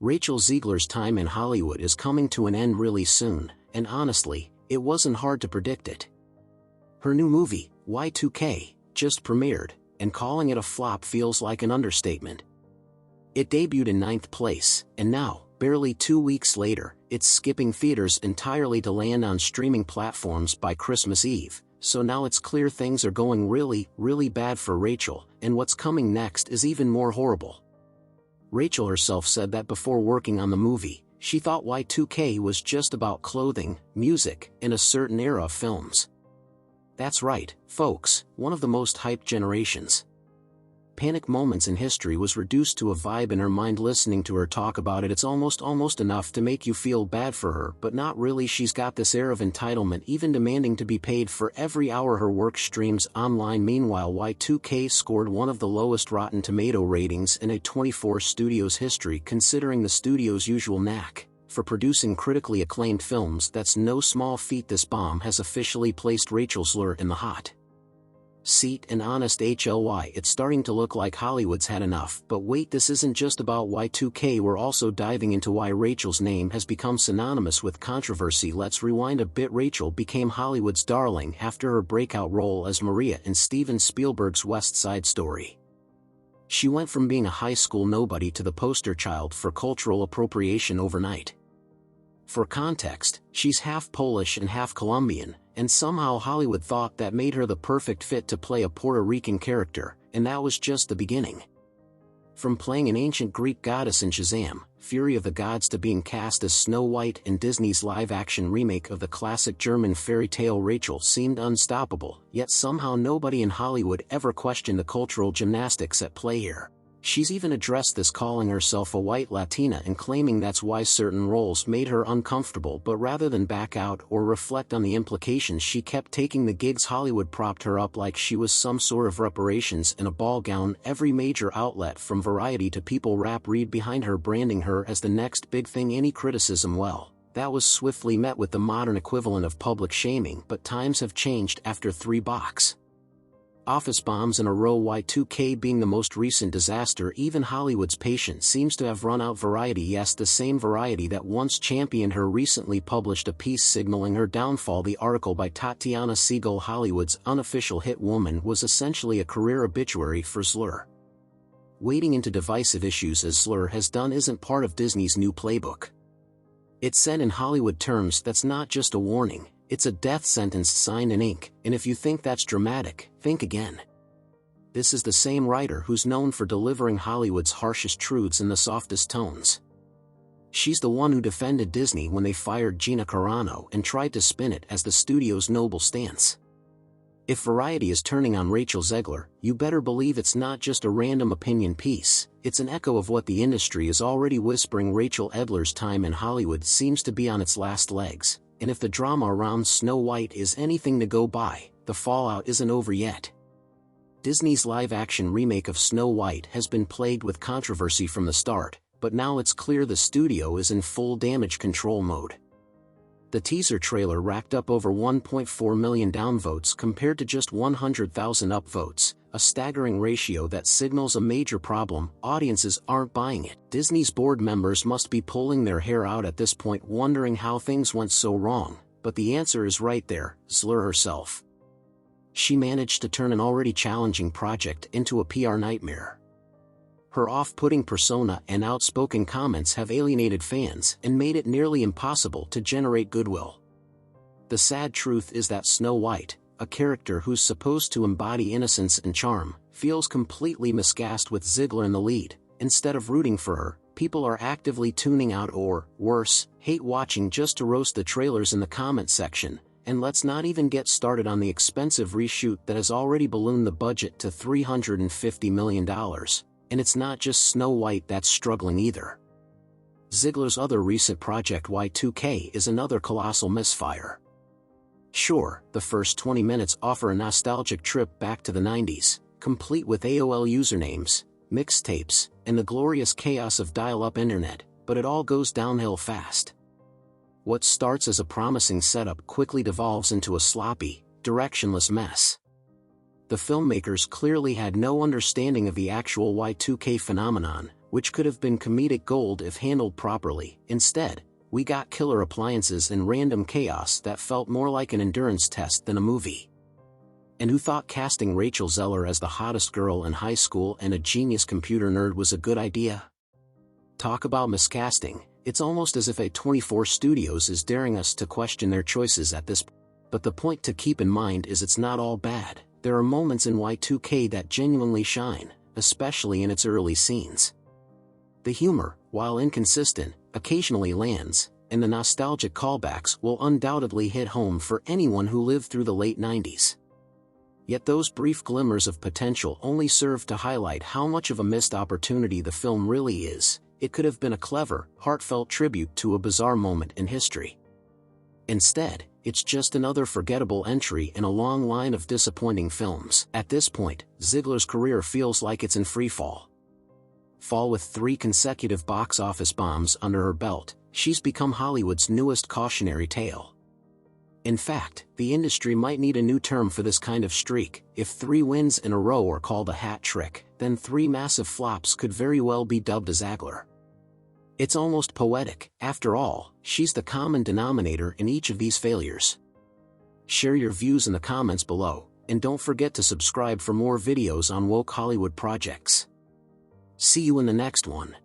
Rachel Zegler's time in Hollywood is coming to an end really soon, and honestly, it wasn't hard to predict it. Her new movie, Y2K, just premiered, and calling it a flop feels like an understatement. It debuted in 9th place, and now, barely 2 weeks later, it's skipping theaters entirely to land on streaming platforms by Christmas Eve, so now it's clear things are going really, really bad for Rachel, and what's coming next is even more horrible. Rachel herself said that before working on the movie, she thought Y2K was just about clothing, music, and a certain era of films. That's right, folks, one of the most hyped generations. Panic moments in history was reduced to a vibe in her mind. Listening to her talk about it, it's almost enough to make you feel bad for her, but not really. She's got this air of entitlement, even demanding to be paid for every hour her work streams online. Meanwhile, Y2K scored one of the lowest Rotten Tomato ratings in A24 Studios history, considering the studio's usual knack for producing critically acclaimed films. That's no small feat. This bomb has officially placed Rachel Zegler in the hot seat, and honest HLY, it's starting to look like Hollywood's had enough. But wait, this isn't just about Y2K, we're also diving into why Rachel's name has become synonymous with controversy. Let's rewind a bit. Rachel became Hollywood's darling after her breakout role as Maria in Steven Spielberg's West Side Story. She went from being a high school nobody to the poster child for cultural appropriation overnight. For context, she's half Polish and half Colombian, and somehow Hollywood thought that made her the perfect fit to play a Puerto Rican character, and that was just the beginning. From playing an ancient Greek goddess in Shazam! Fury of the Gods to being cast as Snow White in Disney's live-action remake of the classic German fairy tale, Rachel seemed unstoppable, yet somehow nobody in Hollywood ever questioned the cultural gymnastics at play here. She's even addressed this, calling herself a white Latina and claiming that's why certain roles made her uncomfortable. But rather than back out or reflect on the implications, she kept taking the gigs. Hollywood propped her up like she was some sort of reparations in a ball gown. Every major outlet from Variety to People Rap read behind her, branding her as the next big thing. Any criticism, well, that was swiftly met with the modern equivalent of public shaming. But times have changed after 3 box office bombs in a row, Y2K being the most recent disaster. Even Hollywood's patience seems to have run out. Variety, yes, the same Variety that once championed her, recently published a piece signaling her downfall. The article by Tatiana Siegel, Hollywood's unofficial hit woman, was essentially a career obituary for Zegler. Wading into divisive issues as Zegler has done isn't part of Disney's new playbook. It said in Hollywood terms, that's not just a warning, it's a death sentence signed in ink, and if you think that's dramatic, think again. This is the same writer who's known for delivering Hollywood's harshest truths in the softest tones. She's the one who defended Disney when they fired Gina Carano and tried to spin it as the studio's noble stance. If Variety is turning on Rachel Zegler, you better believe it's not just a random opinion piece, it's an echo of what the industry is already whispering. Rachel Zegler's time in Hollywood seems to be on its last legs, and if the drama around Snow White is anything to go by, the fallout isn't over yet. Disney's live-action remake of Snow White has been plagued with controversy from the start, but now it's clear the studio is in full damage control mode. The teaser trailer racked up over 1.4 million downvotes compared to just 100,000 upvotes, a staggering ratio that signals a major problem. Audiences aren't buying it. Disney's board members must be pulling their hair out at this point, wondering how things went so wrong, but the answer is right there: Zegler herself. She managed to turn an already challenging project into a PR nightmare. Her off-putting persona and outspoken comments have alienated fans and made it nearly impossible to generate goodwill. The sad truth is that Snow White, a character who's supposed to embody innocence and charm, feels completely miscast with Zegler in the lead. Instead of rooting for her, people are actively tuning out or, worse, hate watching just to roast the trailers in the comment section. And let's not even get started on the expensive reshoot that has already ballooned the budget to $350 million. And it's not just Snow White that's struggling either. Zegler's other recent project, Y2K, is another colossal misfire. Sure, the first 20 minutes offer a nostalgic trip back to the 90s, complete with AOL usernames, mixtapes, and the glorious chaos of dial-up internet, but it all goes downhill fast. What starts as a promising setup quickly devolves into a sloppy, directionless mess. The filmmakers clearly had no understanding of the actual Y2K phenomenon, which could have been comedic gold if handled properly. Instead, we got killer appliances and random chaos that felt more like an endurance test than a movie. And who thought casting Rachel Zegler as the hottest girl in high school and a genius computer nerd was a good idea? Talk about miscasting. It's almost as if A24 Studios is daring us to question their choices at this point. But the point to keep in mind is it's not all bad. There are moments in Y2K that genuinely shine, especially in its early scenes. The humor, while inconsistent, occasionally lands, and the nostalgic callbacks will undoubtedly hit home for anyone who lived through the late 90s. Yet those brief glimmers of potential only serve to highlight how much of a missed opportunity the film really is. It could have been a clever, heartfelt tribute to a bizarre moment in history. Instead, it's just another forgettable entry in a long line of disappointing films. At this point, Zegler's career feels like it's in freefall. With 3 consecutive box office bombs under her belt, she's become Hollywood's newest cautionary tale. In fact, the industry might need a new term for this kind of streak. If 3 wins in a row are called a hat trick, then 3 massive flops could very well be dubbed a Zegler. It's almost poetic. After all, she's the common denominator in each of these failures. Share your views in the comments below, and don't forget to subscribe for more videos on woke Hollywood projects. See you in the next one.